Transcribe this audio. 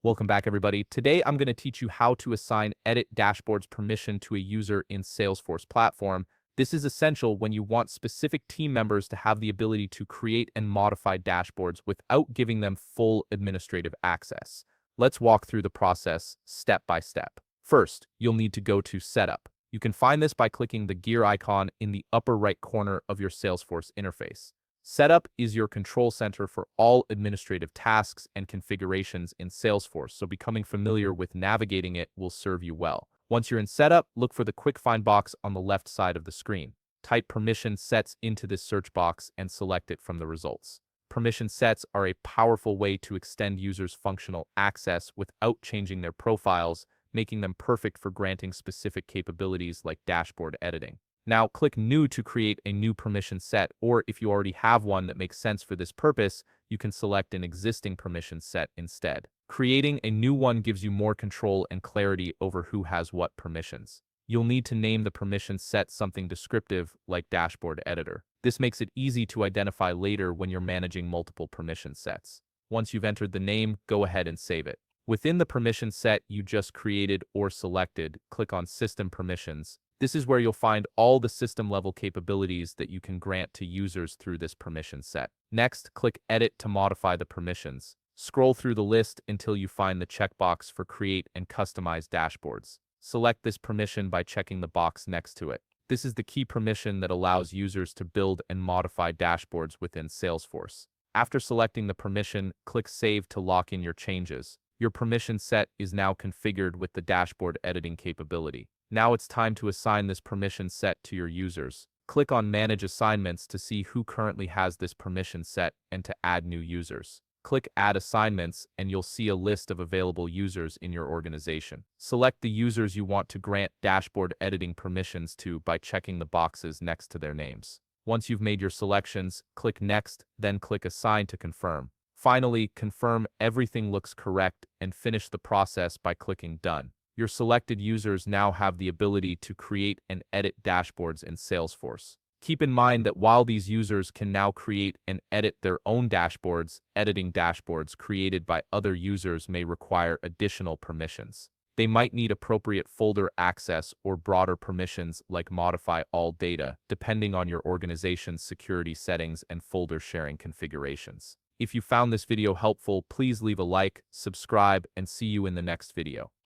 Welcome back, everybody. Today, I'm going to teach you how to assign edit dashboards permission to a user in Salesforce Platform. This is essential when you want specific team members to have the ability to create and modify dashboards without giving them full administrative access. Let's walk through the process step by step. First, you'll need to go to Setup. You can find this by clicking the gear icon in the upper right corner of your Salesforce interface. Setup is your control center for all administrative tasks and configurations in Salesforce, so becoming familiar with navigating it will serve you well. Once you're in Setup, look for the quick find box on the left side of the screen. Type permission sets into this search box and select it from the results. Permission sets are a powerful way to extend users' functional access without changing their profiles, making them perfect for granting specific capabilities like dashboard editing. Now, click New to create a new permission set, or if you already have one that makes sense for this purpose, you can select an existing permission set instead. Creating a new one gives you more control and clarity over who has what permissions. You'll need to name the permission set something descriptive like Dashboard Editor. This makes it easy to identify later when you're managing multiple permission sets. Once you've entered the name, go ahead and save it. Within the permission set you just created or selected, click on System Permissions. This is where you'll find all the system-level capabilities that you can grant to users through this permission set. Next, click Edit to modify the permissions. Scroll through the list until you find the checkbox for Create and Customize Dashboards. Select this permission by checking the box next to it. This is the key permission that allows users to build and modify dashboards within Salesforce. After selecting the permission, click Save to lock in your changes. Your permission set is now configured with the dashboard editing capability. Now it's time to assign this permission set to your users. Click on Manage Assignments to see who currently has this permission set and to add new users. Click Add Assignments and you'll see a list of available users in your organization. Select the users you want to grant dashboard editing permissions to by checking the boxes next to their names. Once you've made your selections, click Next, then click Assign to confirm. Finally, confirm everything looks correct and finish the process by clicking Done. Your selected users now have the ability to create and edit dashboards in Salesforce. Keep in mind that while these users can now create and edit their own dashboards, editing dashboards created by other users may require additional permissions. They might need appropriate folder access or broader permissions like modify all data, depending on your organization's security settings and folder sharing configurations. If you found this video helpful, please leave a like, subscribe, and see you in the next video.